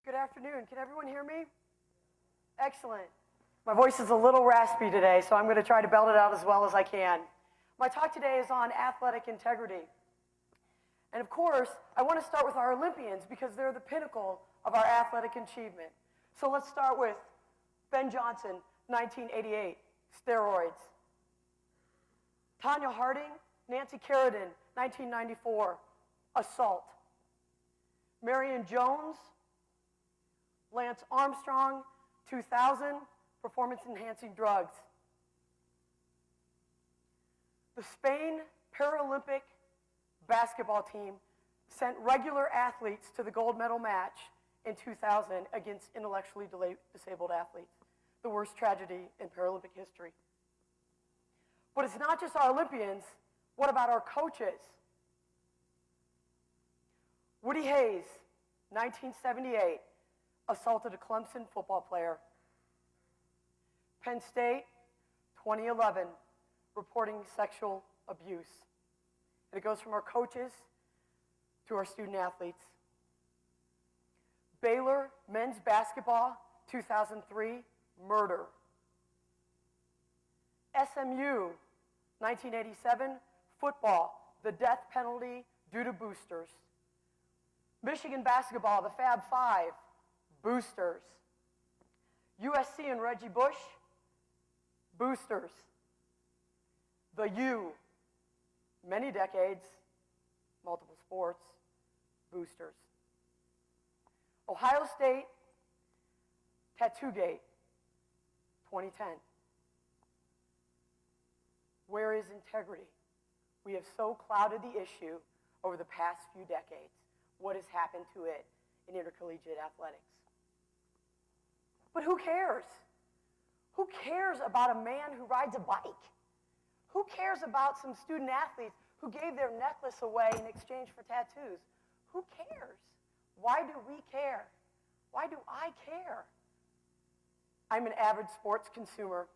Good afternoon. Can everyone hear me? Excellent. My voice is a little raspy today, so I'm going to try to belt it out as well as I can. My talk today is on athletic integrity. And of course, I want to start with our Olympians because they're the pinnacle of our athletic achievement. So let's start with Ben Johnson, 1988, steroids. Tanya Harding, Nancy Kerrigan, 1994, assault. Marion Jones, Lance Armstrong, 2000, performance-enhancing drugs. The Spain Paralympic basketball team sent regular athletes to the gold medal match in 2000 against intellectually disabled athletes, the worst tragedy in Paralympic history. But it's not just our Olympians. What about our coaches? Woody Hayes, 1978, assaulted a Clemson football player. Penn State, 2011, reporting sexual abuse. And it goes from our coaches to our student athletes. Baylor men's basketball, 2003, murder. SMU, 1987, football, the death penalty due to boosters. Michigan basketball, the Fab Five, boosters. USC and Reggie Bush, boosters. The U, many decades, multiple sports, boosters. Ohio State, Tattoo-gate, 2010. Where is integrity? We have so clouded the issue over the past few decades. What has happened to it in intercollegiate athletics? But who cares? Who cares about a man who rides a bike? Who cares about some student athletes who gave their necklace away in exchange for tattoos? Who cares? Why do we care? Why do I care? I'm an avid sports consumer,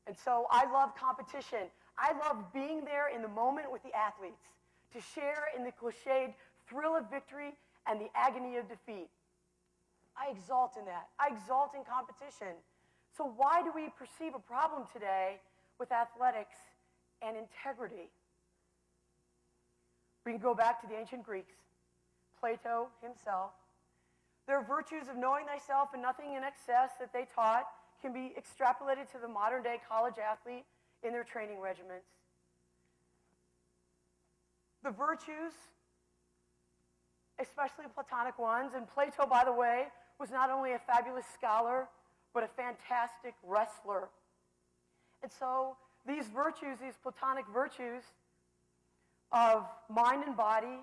and so I love competition. I love being there in the moment with the athletes, to share in the cliched thrill of victory and the agony of defeat. I exalt in that. I exalt in competition. So why do we perceive a problem today with athletics and integrity? We can go back to the ancient Greeks, Plato himself. Their virtues of knowing thyself and nothing in excess that they taught can be extrapolated to the modern day college athlete in their training regimens. The virtues, especially Platonic ones, and Plato, by the way, was not only a fabulous scholar, but a fantastic wrestler. And so these virtues, these Platonic virtues of mind and body,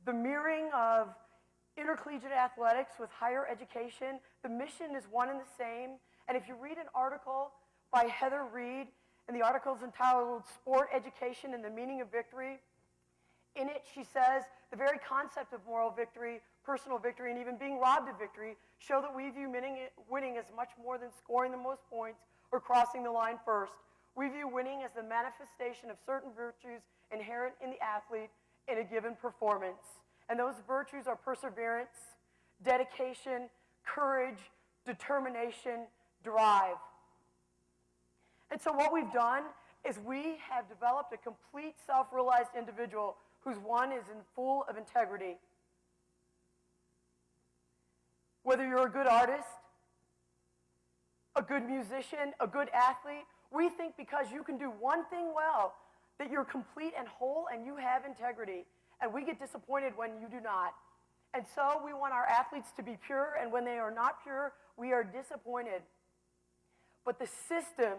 the mirroring of intercollegiate athletics with higher education, the mission is one and the same. And if you read an article by Heather Reed, and the article is entitled Sport Education and the Meaning of Victory, in it she says the very concept of moral victory, personal victory, and even being robbed of victory show that we view winning as much more than scoring the most points or crossing the line first. We view winning as the manifestation of certain virtues inherent in the athlete in a given performance. And those virtues are perseverance, dedication, courage, determination, drive. And so what we've done is we have developed a complete self-realized individual whose one is in full of integrity. Whether you're a good artist, a good musician, a good athlete, we think because you can do one thing well that you're complete and whole and you have integrity. And we get disappointed when you do not. And so we want our athletes to be pure, and when they are not pure, we are disappointed. But the system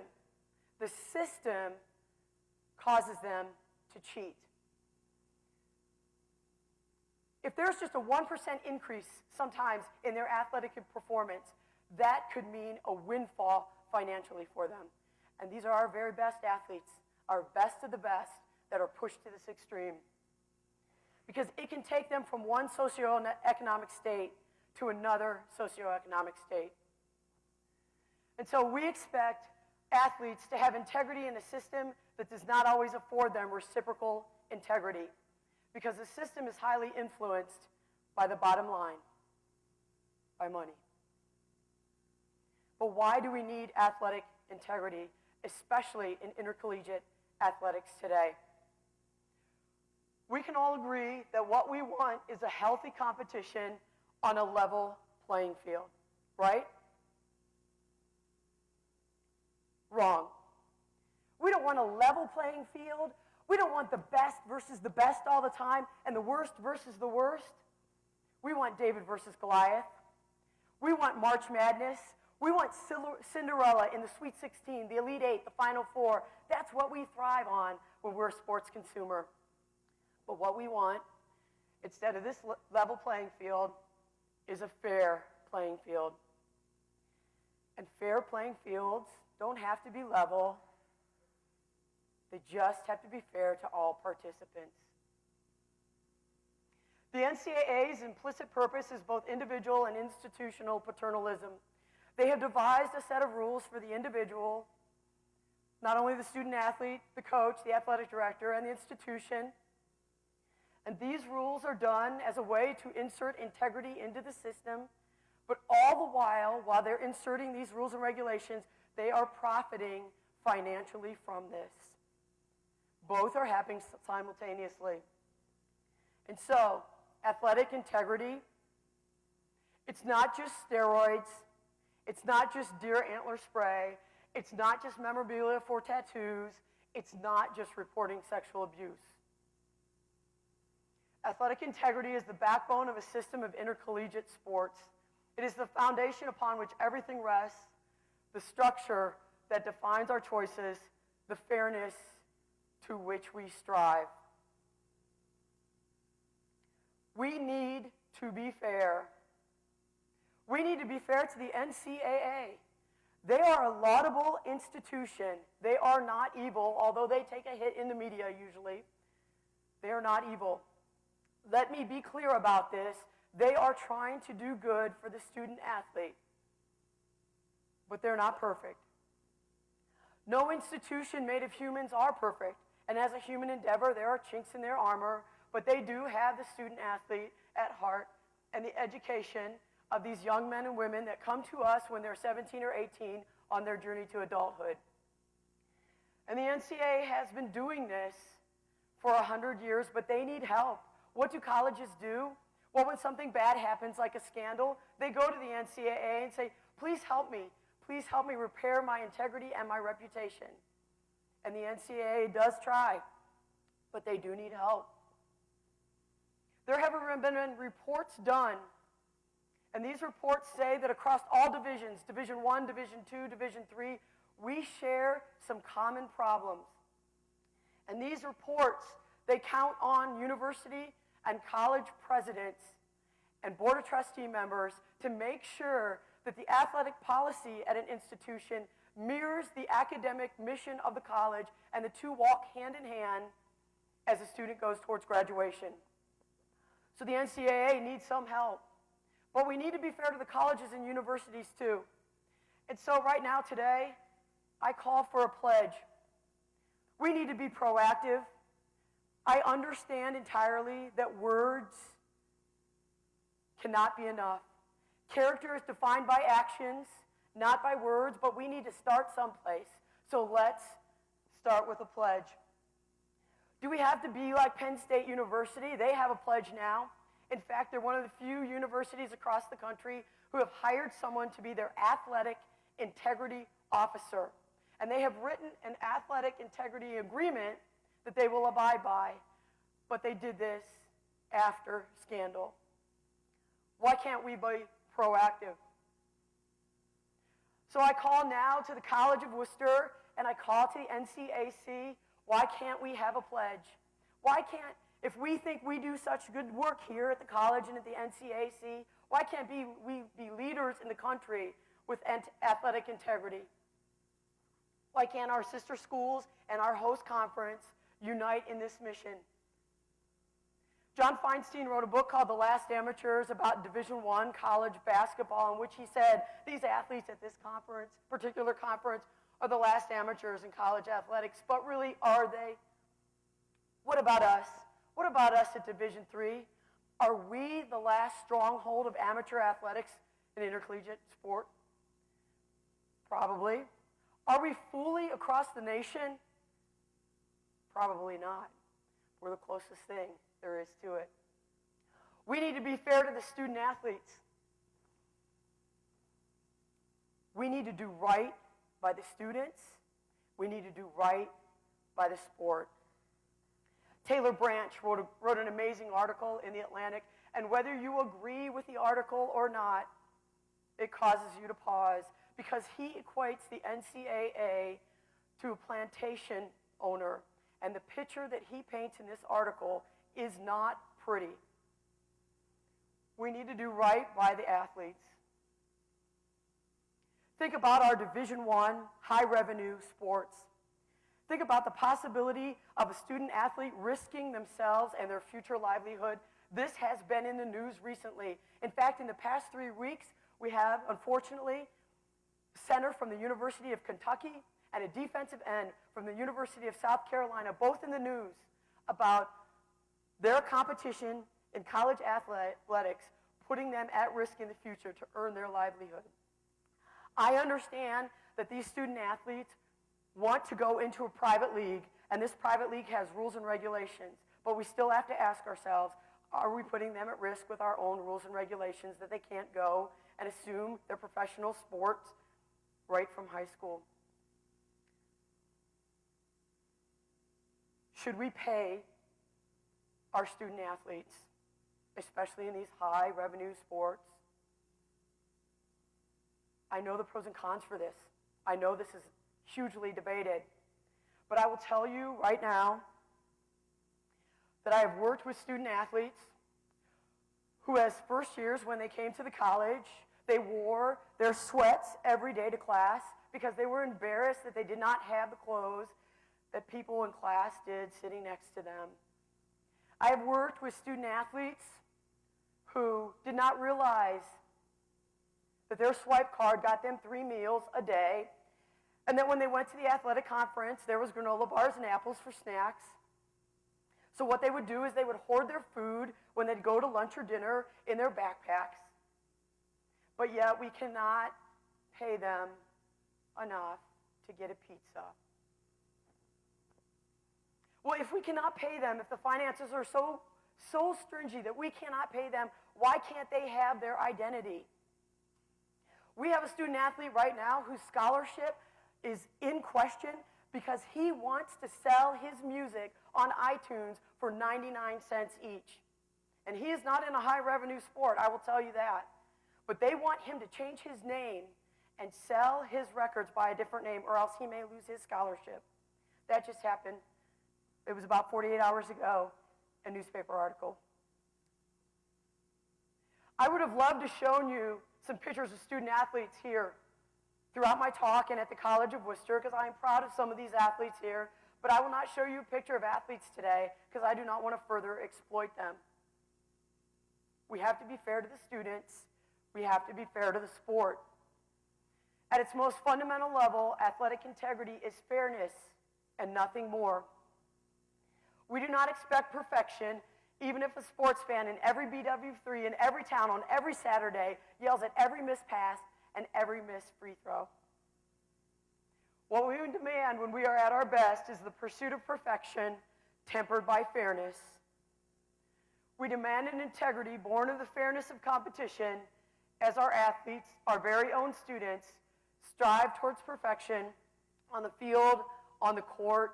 causes them to cheat. If there's just a 1% increase sometimes in their athletic performance, that could mean a windfall financially for them. And these are our very best athletes, our best of the best that are pushed to this extreme. Because it can take them from one socioeconomic state to another socioeconomic state. And so we expect athletes to have integrity in a system that does not always afford them reciprocal integrity, because the system is highly influenced by the bottom line. by money. But why do we need athletic integrity, especially in intercollegiate athletics today? We can all agree that what we want is a healthy competition on a level playing field, right? Wrong. We don't want a level playing field. We don't want the best versus the best all the time and the worst versus the worst. We want David versus Goliath. We want March Madness. We want Cinderella in the Sweet 16, the Elite Eight, the Final Four. That's what we thrive on when we're a sports consumer. But what we want, instead of this level playing field, is a fair playing field. And fair playing fields don't have to be level. They just have to be fair to all participants. The NCAA's implicit purpose is both individual and institutional paternalism. They have devised a set of rules for the individual, not only the student athlete, the coach, the athletic director, and the institution. And these rules are done as a way to insert integrity into the system, but all the while they're inserting these rules and regulations, they are profiting financially from this. Both are happening simultaneously. And so, athletic integrity, it's not just steroids, it's not just deer antler spray, it's not just memorabilia for tattoos, it's not just reporting sexual abuse. Athletic integrity is the backbone of a system of intercollegiate sports. It is the foundation upon which everything rests, the structure that defines our choices, the fairness to which we strive. We need to be fair. We need to be fair to the NCAA. They are a laudable institution. They are not evil, although they take a hit in the media usually. They are not evil. Let me be clear about this. They are trying to do good for the student athlete, but they're not perfect. No institution made of humans are perfect, and as a human endeavor, there are chinks in their armor, but they do have the student athlete at heart and the education of these young men and women that come to us when they're 17 or 18 on their journey to adulthood. And the NCAA has been doing this for 100 years, but they need help. What do colleges do? Well, when something bad happens, like a scandal, they go to the NCAA and say, please help me. Please help me repair my integrity and my reputation. And the NCAA does try, but they do need help. There have been reports done, and these reports say that across all divisions, Division I, Division II, Division III, we share some common problems. And these reports, they count on university and college presidents and board of trustee members to make sure that the athletic policy at an institution mirrors the academic mission of the college, and the two walk hand in hand as a student goes towards graduation. So the NCAA needs some help. But we need to be fair to the colleges and universities too. And so right now today, I call for a pledge. We need to be proactive. I understand entirely that words cannot be enough. Character is defined by actions, not by words, but we need to start someplace. So let's start with a pledge. Do we have to be like Penn State University? They have a pledge now. In fact, they're one of the few universities across the country who have hired someone to be their athletic integrity officer. And they have written an athletic integrity agreement that they will abide by. But they did this after scandal. Why can't we be proactive? So I call now to the College of Worcester, and I call to the NCAC. Why can't we have a pledge? Why can't, if we think we do such good work here at the college and at the NCAC, why can't we be leaders in the country with athletic integrity? Why can't our sister schools and our host conference unite in this mission? John Feinstein wrote a book called The Last Amateurs about Division I college basketball, in which he said these athletes at this conference, particular conference, are the last amateurs in college athletics. But really, are they? What about us? What about us at Division III? Are we the last stronghold of amateur athletics in intercollegiate sport? Probably. Are we fully across the nation? Probably not. We're the closest thing there is to it. We need to be fair to the student athletes. We need to do right by the students. We need to do right by the sport. Taylor Branch wrote an amazing article in The Atlantic, and whether you agree with the article or not, it causes you to pause, because he equates the NCAA to a plantation owner, and the picture that he paints in this article is not pretty. We need to do right by the athletes. Think about our Division I high-revenue sports. Think about the possibility of a student athlete risking themselves and their future livelihood. This has been in the news recently. In fact, in the past 3 weeks, we have, unfortunately, a center from the University of Kentucky and a defensive end from the University of South Carolina, both in the news, about their competition in college athletics, putting them at risk in the future to earn their livelihood. I understand that these student athletes want to go into a private league, and this private league has rules and regulations, but we still have to ask ourselves, are we putting them at risk with our own rules and regulations that they can't go and assume their professional sports right from high school? Should we pay our student athletes, especially in these high revenue sports? I know the pros and cons for this. I know this is hugely debated. But I will tell you right now that I have worked with student athletes who, as first years when they came to the college, they wore their sweats every day to class because they were embarrassed that they did not have the clothes that people in class did sitting next to them. I have worked with student athletes who did not realize that their swipe card got them 3 meals a day, and that when they went to the athletic conference, there was granola bars and apples for snacks. So what they would do is they would hoard their food when they'd go to lunch or dinner in their backpacks. But yet we cannot pay them enough to get a pizza. Well, if we cannot pay them, if the finances are so stringy that we cannot pay them, why can't they have their identity? We have a student athlete right now whose scholarship is in question because he wants to sell his music on iTunes for 99 cents each. And he is not in a high revenue sport, I will tell you that. But they want him to change his name and sell his records by a different name, or else he may lose his scholarship. That just happened. It was about 48 hours ago, a newspaper article. I would have loved to show you some pictures of student athletes here throughout my talk and at the College of Wooster, because I am proud of some of these athletes here, but I will not show you a picture of athletes today because I do not want to further exploit them. We have to be fair to the students. We have to be fair to the sport. At its most fundamental level, athletic integrity is fairness and nothing more. We do not expect perfection, even if a sports fan in every BW3 in every town on every Saturday yells at every missed pass and every missed free throw. What we demand when we are at our best is the pursuit of perfection tempered by fairness. We demand an integrity born of the fairness of competition as our athletes, our very own students, strive towards perfection on the field, on the court,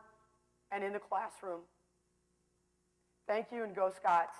and in the classroom. Thank you, and go Scots.